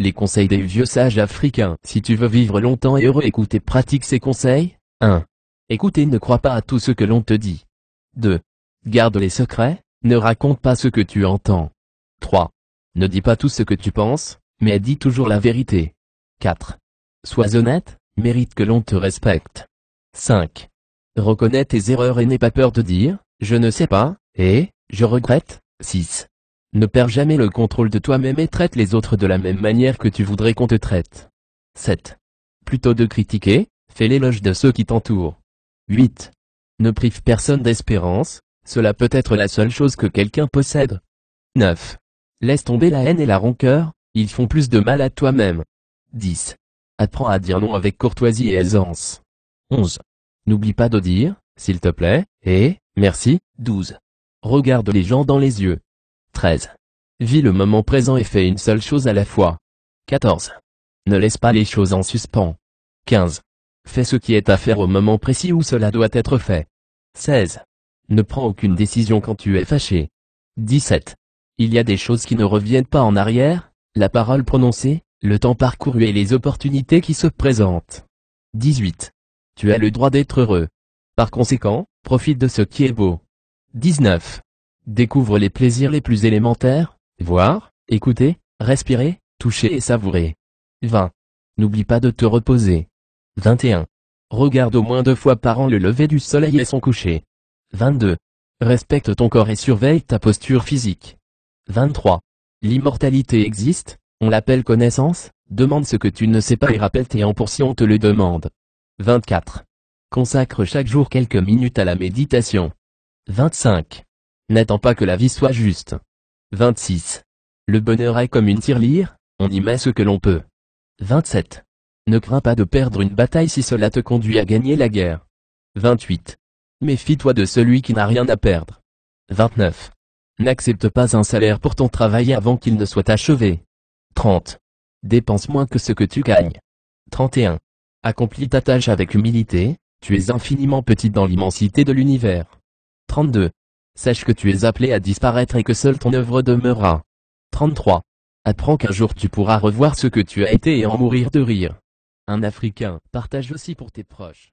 Les conseils des vieux sages africains. Si tu veux vivre longtemps et heureux, écoute et pratique ces conseils. 1. Écoute et ne crois pas à tout ce que l'on te dit. 2. Garde les secrets, ne raconte pas ce que tu entends. 3. Ne dis pas tout ce que tu penses, mais dis toujours la vérité. 4. Sois honnête, mérite que l'on te respecte. 5. Reconnais tes erreurs et n'aie pas peur de dire « je ne sais pas » et « je regrette ». 6. Ne perds jamais le contrôle de toi-même et traite les autres de la même manière que tu voudrais qu'on te traite. 7. Plutôt de critiquer, fais l'éloge de ceux qui t'entourent. 8. Ne prive personne d'espérance, cela peut être la seule chose que quelqu'un possède. 9. Laisse tomber la haine et la rancœur, ils font plus de mal à toi-même. 10. Apprends à dire non avec courtoisie et aisance. 11. N'oublie pas de dire, s'il te plaît, et, merci. 12. Regarde les gens dans les yeux. 13. Vis le moment présent et fais une seule chose à la fois. 14. Ne laisse pas les choses en suspens. 15. Fais ce qui est à faire au moment précis où cela doit être fait. 16. Ne prends aucune décision quand tu es fâché. 17. Il y a des choses qui ne reviennent pas en arrière, la parole prononcée, le temps parcouru et les opportunités qui se présentent. 18. Tu as le droit d'être heureux. Par conséquent, profite de ce qui est beau. 19. Découvre les plaisirs les plus élémentaires, voir, écouter, respirer, toucher et savourer. 20. N'oublie pas de te reposer. 21. Regarde au moins 2 fois par an le lever du soleil et son coucher. 22. Respecte ton corps et surveille ta posture physique. 23. L'immortalité existe, on l'appelle connaissance, demande ce que tu ne sais pas et rappelle-tes en pour si on te le demande. 24. Consacre chaque jour quelques minutes à la méditation. 25. N'attends pas que la vie soit juste. 26. Le bonheur est comme une tirelire, on y met ce que l'on peut. 27. Ne crains pas de perdre une bataille si cela te conduit à gagner la guerre. 28. Méfie-toi de celui qui n'a rien à perdre. 29. N'accepte pas un salaire pour ton travail avant qu'il ne soit achevé. 30. Dépense moins que ce que tu gagnes. 31. Accomplis ta tâche avec humilité, tu es infiniment petit dans l'immensité de l'univers. 32. Sache que tu es appelé à disparaître et que seule ton œuvre demeurera. 33. Apprends qu'un jour tu pourras revoir ce que tu as été et en mourir de rire. Un Africain, partage aussi pour tes proches.